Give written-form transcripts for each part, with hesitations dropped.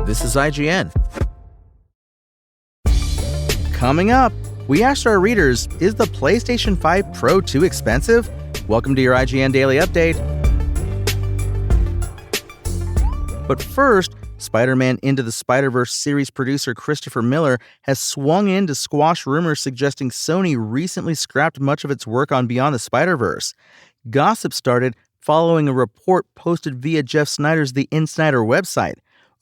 This is IGN. Coming up, we asked our readers, is the PlayStation 5 Pro too expensive? Welcome to your IGN Daily Update. But first, Spider-Man Into the Spider-Verse series producer Christopher Miller has swung in to squash rumors suggesting Sony recently scrapped much of its work on Beyond the Spider-Verse. Gossip started following a report posted via Jeff Snyder's The Insider website.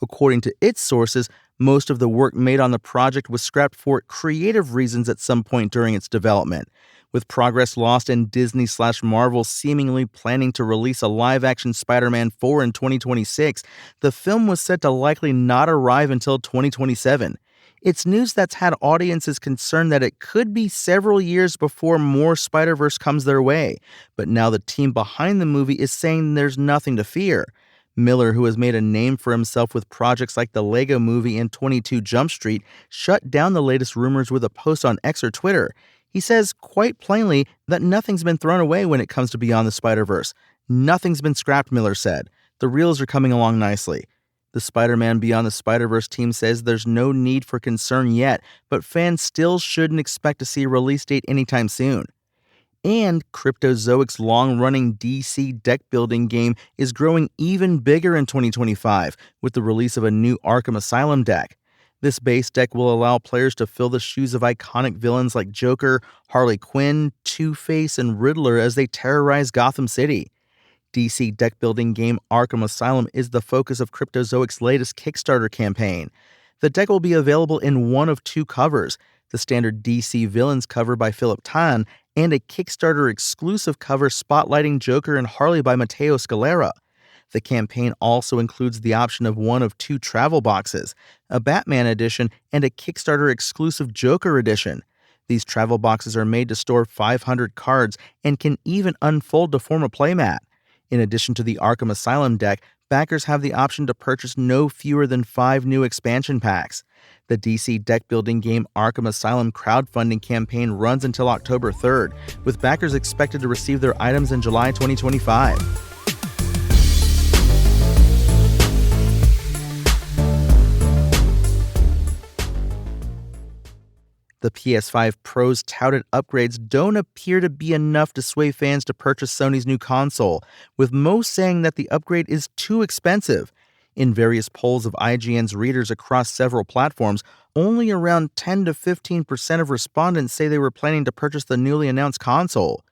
According to its sources, most of the work made on the project was scrapped for creative reasons at some point during its development. With progress lost and Disney/Marvel seemingly planning to release a live-action Spider-Man 4 in 2026, the film was set to likely not arrive until 2027. It's news that's had audiences concerned that it could be several years before more Spider-Verse comes their way, but now the team behind the movie is saying there's nothing to fear. Miller, who has made a name for himself with projects like the Lego Movie and 22 Jump Street, shut down the latest rumors with a post on X or Twitter. He says quite plainly that nothing's been thrown away when it comes to Beyond the Spider-Verse. Nothing's been scrapped, Miller said. The reels are coming along nicely. The Spider-Man Beyond the Spider-Verse team says there's no need for concern yet, but fans still shouldn't expect to see a release date anytime soon. And Cryptozoic's long-running DC deck-building game is growing even bigger in 2025 with the release of a new Arkham Asylum deck. This base deck will allow players to fill the shoes of iconic villains like Joker, Harley Quinn, Two-Face, and Riddler as they terrorize Gotham City. DC deck-building game Arkham Asylum is the focus of Cryptozoic's latest Kickstarter campaign. The deck will be available in one of two covers, the standard DC Villains cover by Philip Tan and a Kickstarter-exclusive cover spotlighting Joker and Harley by Matteo Scalera. The campaign also includes the option of one of two travel boxes, a Batman edition and a Kickstarter-exclusive Joker edition. These travel boxes are made to store 500 cards and can even unfold to form a playmat. In addition to the Arkham Asylum deck, backers have the option to purchase no fewer than 5 new expansion packs. The DC deck-building game Arkham Asylum crowdfunding campaign runs until October 3rd, with backers expected to receive their items in July 2025. The PS5 Pro's touted upgrades don't appear to be enough to sway fans to purchase Sony's new console, with most saying that the upgrade is too expensive. In various polls of IGN's readers across several platforms, only around 10 to 15% of respondents say they were planning to purchase the newly announced console.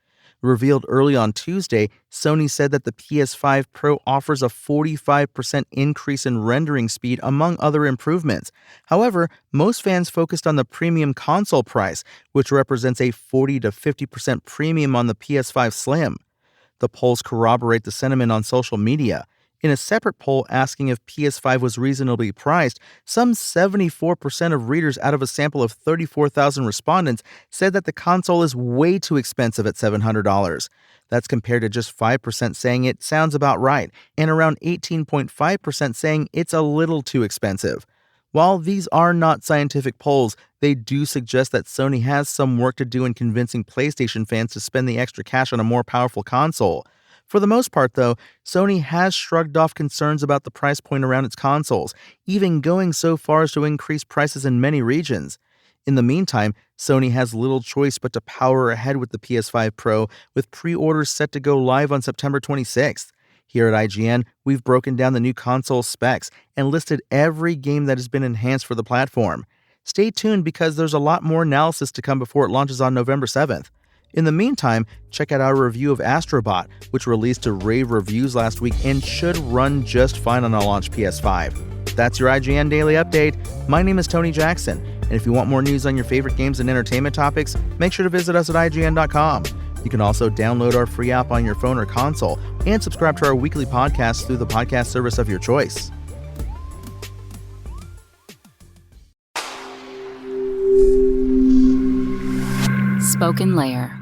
Revealed early on Tuesday, Sony said that the PS5 Pro offers a 45% increase in rendering speed, among other improvements. However, most fans focused on the premium console price, which represents a 40 to 50% premium on the PS5 Slim. The polls corroborate the sentiment on social media. In a separate poll asking if PS5 was reasonably priced, some 74% of readers out of a sample of 34,000 respondents said that the console is way too expensive at $700. That's compared to just 5% saying it sounds about right, and around 18.5% saying it's a little too expensive. While these are not scientific polls, they do suggest that Sony has some work to do in convincing PlayStation fans to spend the extra cash on a more powerful console. For the most part, though, Sony has shrugged off concerns about the price point around its consoles, even going so far as to increase prices in many regions. In the meantime, Sony has little choice but to power ahead with the PS5 Pro, with pre-orders set to go live on September 26th. Here at IGN, we've broken down the new console specs and listed every game that has been enhanced for the platform. Stay tuned because there's a lot more analysis to come before it launches on November 7th. In the meantime, check out our review of Astro Bot, which released to rave reviews last week and should run just fine on a launch PS5. That's your IGN Daily Update. My name is Tony Jackson, and if you want more news on your favorite games and entertainment topics, make sure to visit us at IGN.com. You can also download our free app on your phone or console and subscribe to our weekly podcast through the podcast service of your choice. Spoken Layer.